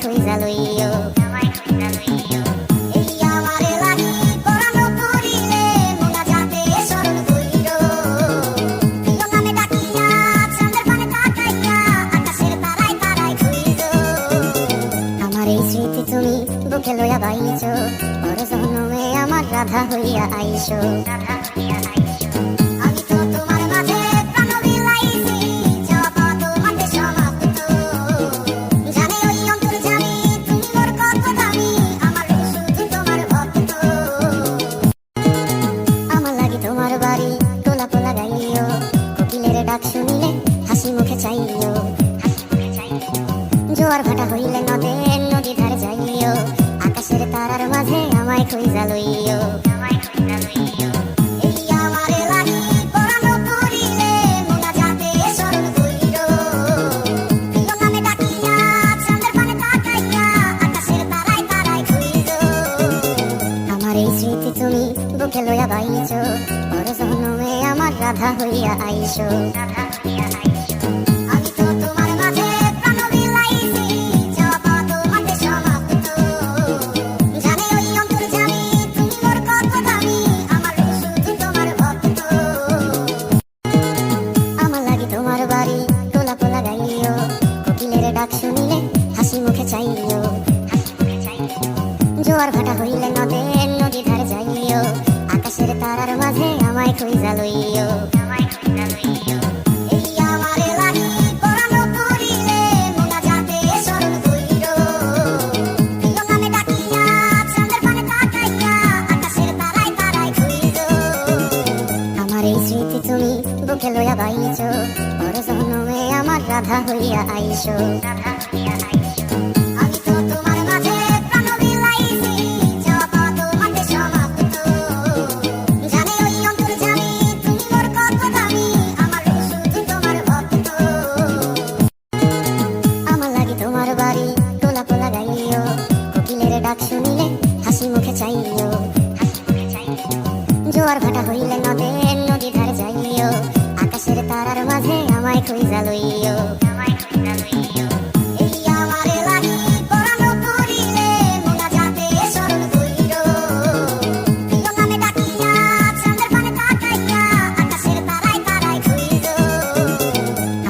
খুঁজা লইও। এই আমারে লাগি পরানো পড়িলে মোনা যাতে স্মরণ কইরো। প্রিয় নামে ডাকিয়া চাঁদের পানে তাকাইয়া আকাশের তারায় তারায় খুঁজো। আমার এই স্মৃতি তুমি বুকে লইয়া বাইছো, পর জন্মে আমার রাধা হইয়া আইসো। আমি তো তোমার মাঝে প্রাণ বিলাইছি, যাওয়া পাওয়া তোমাতে সমাপ্ত। জানে ওই অন্তর্যামী তুমি মোর কত দামি, আমার শুধু তোমার ভক্ত। আমার লাগি তোমার বাড়ি তোলা পোলা গাইও, কোকিলের ডাক শুনিলে হাসি মুখে চাইও। জোয়ার ভাটা হইলে নদী ধারে যাইও, আকাশের তারার মাঝে আমায় খুঁজা লইও। এই আমারে লাগি পরানো পড়িলে মোনা যাতে স্মরণ কইরো। প্রিয় নামে ডাকিয়া চাঁদের পানে তাকাইয়া আকাশের তারায় তারায় খুঁজো। আমার এই স্মৃতি তুমি বুকে লইয়া বাইছো, পর জন্মে আমার রাধা হইয়া আইসো। আমি তো তোমার মাঝে প্রাণ বিলাইছি, যাওয়া পাওয়া তোমাতে সমাপ্ত। জানে ওই অন্তর্যামী তুমি মোর কত দামি, আমার শুধু তোমার ভক্ত। আমার লাগি তোমার বাড়ি তোলা পোলা গাইও, কোকিলের ডাক শুনিলে হাসি মুখে চাইও। জোয়ার ভাটা হইলে নদী ধারে যাইও, আকাশের তারার মাঝে আমায় খুঁজা লইও। এই আমারে লাগি পরানো পড়িলে মোনা যাতে স্মরণ কইরো। প্রিয় নামে ডাকিয়া চাঁদের পানে তাকাইয়া আকাশের তারায় তারায় খুঁজো। আমার এই স্মৃতি তুমি বুকে লইয়া বাইছো, পর জন্মে আমার রাধা হইয়া আইসো। আমি তো তোমার মাঝে প্রাণ বিলাইছি, যাওয়া পাওয়া তোমাতে সমাপ্ত। জানে ওই অন্তর্যামী তুমি মোর কত দামি, আমার শুধু তোমার ভক্ত। আমার লাগি তোমার বাড়ি তোলা পোলা গাইও, কোকিলের ডাক শুনিলে হাসি মুখে চাইও। জোয়ার ভাটা হইলে নদী ধারে যাইও, আকাশের তারার মাঝে আমায় খুঁজা লইও। এই আমারে লাগি পরানো পড়িলে মোনা যাতে স্মরণ কইরো। প্রিয় নামে ডাকিয়া চাঁদের পানে তাকাইয়া আকাশের তারায় তারায় খুঁজো।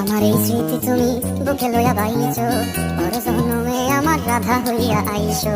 আমার এই স্মৃতি তুমি বুকে লইয়া বাইছো, পর জন্মে আমার রাধা হইয়া আইসো।